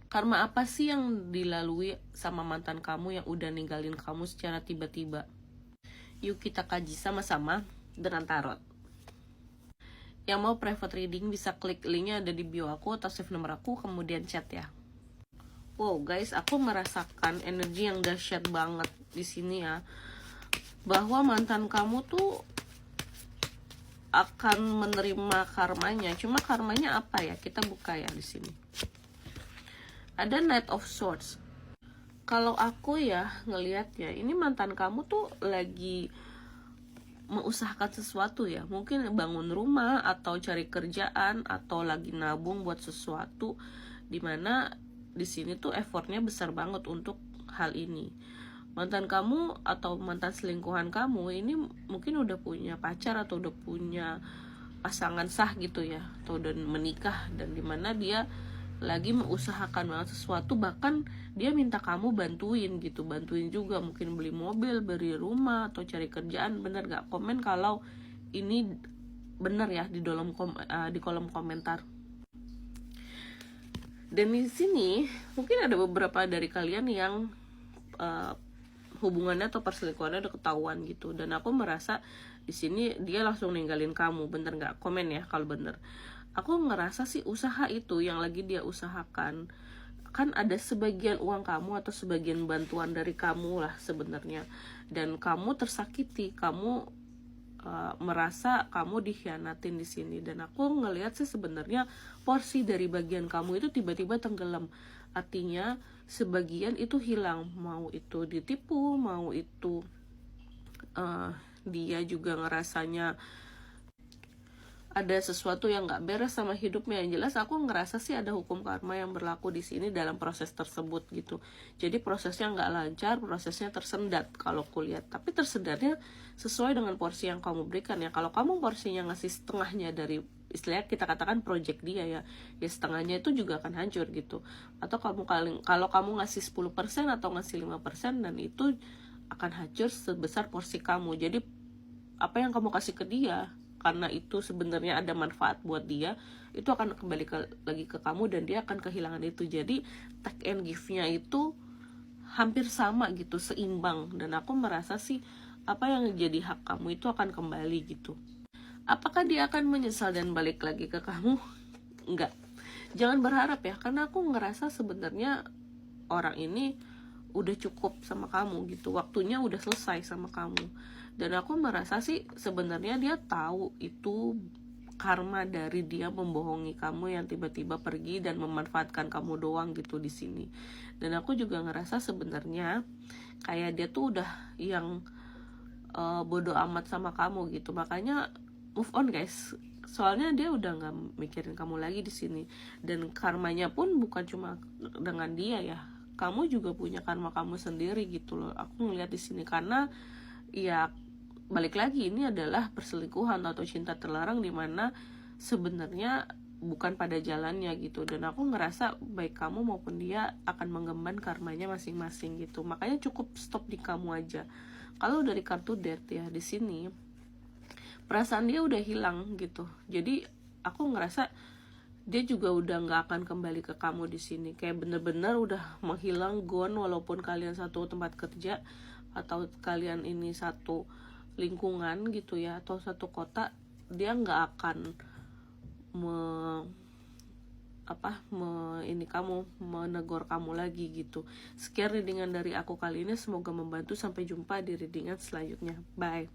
Karma apa sih yang dilalui sama mantan kamu yang udah ninggalin kamu secara tiba-tiba? Yuk kita kaji sama-sama dengan tarot. Yang mau private reading bisa klik linknya ada di bio aku atau save nomor aku kemudian chat ya. Wow guys, aku merasakan energi yang dahsyat banget di sini ya. Bahwa mantan kamu tuh akan menerima karmanya. Cuma karmanya apa ya? Kita buka ya di sini. Ada Knight of Swords. Kalau aku ya ngelihat ya, ini mantan kamu tuh lagi mengusahakan sesuatu ya. Mungkin bangun rumah atau cari kerjaan atau lagi nabung buat sesuatu, dimana di sini tuh effortnya besar banget untuk hal ini. Mantan kamu atau mantan selingkuhan kamu ini mungkin udah punya pacar atau udah punya pasangan sah gitu ya, atau udah menikah, dan dimana dia lagi mengusahakan banget sesuatu, bahkan dia minta kamu bantuin gitu, bantuin juga mungkin beli mobil, beli rumah, atau cari kerjaan. Bener gak? Komen kalau ini bener ya di kolom komentar. Dan di sini mungkin ada beberapa dari kalian yang hubungannya atau perselingkuhannya udah ketahuan gitu, dan aku merasa di sini dia langsung ninggalin kamu. Bener nggak? Komen ya kalau bener. Aku ngerasa sih usaha itu yang lagi dia usahakan, kan ada sebagian uang kamu atau sebagian bantuan dari kamu lah sebenarnya, dan kamu tersakiti, kamu merasa kamu dikhianatin di sini. Dan aku ngelihat sih sebenarnya porsi dari bagian kamu itu tiba-tiba tenggelam. Artinya sebagian itu hilang, mau itu ditipu, mau itu dia juga ngerasanya ada sesuatu yang nggak beres sama hidupnya. Yang jelas aku ngerasa sih ada hukum karma yang berlaku di sini dalam proses tersebut gitu. Jadi prosesnya nggak lancar, prosesnya tersendat kalau kulihat. Tapi tersendatnya sesuai dengan porsi yang kamu berikan ya. Kalau kamu porsinya ngasih setengahnya dari, istilahnya kita katakan project dia ya, ya setengahnya itu juga akan hancur gitu. Atau kalau kamu ngasih 10% atau ngasih 5%, dan itu akan hancur sebesar porsi kamu. Jadi apa yang kamu kasih ke dia, karena itu sebenarnya ada manfaat buat dia, itu akan kembali lagi ke kamu, dan dia akan kehilangan itu. Jadi take and give-nya itu hampir sama gitu, seimbang. Dan aku merasa sih apa yang jadi hak kamu itu akan kembali gitu. Apakah dia akan menyesal dan balik lagi ke kamu? Enggak, jangan berharap ya, karena aku ngerasa sebenarnya orang ini udah cukup sama kamu gitu, waktunya udah selesai sama kamu. Dan aku merasa sih sebenarnya dia tahu itu karma dari dia membohongi kamu yang tiba-tiba pergi dan memanfaatkan kamu doang gitu di sini. Dan aku juga ngerasa sebenarnya kayak dia tuh udah yang bodoh amat sama kamu gitu. Makanya move on guys. Soalnya dia udah nggak mikirin kamu lagi di sini. Dan karmanya pun bukan cuma dengan dia ya. Kamu juga punya karma kamu sendiri gitu loh. Aku ngeliat di sini karena ya balik lagi, ini adalah perselingkuhan atau cinta terlarang, dimana sebenarnya bukan pada jalannya gitu. Dan aku ngerasa baik kamu maupun dia akan mengemban karmanya masing-masing gitu. Makanya cukup stop di kamu aja. Kalau dari kartu death ya, di sini perasaan dia udah hilang gitu. Jadi aku ngerasa dia juga udah nggak akan kembali ke kamu di sini. Kayak bener-bener udah menghilang, gone. Walaupun kalian satu tempat kerja atau kalian ini satu lingkungan gitu ya, atau satu kota, dia nggak akan menegur kamu lagi gitu. Sekian readingan dari aku kali ini, semoga membantu. Sampai jumpa di readingan selanjutnya. Bye.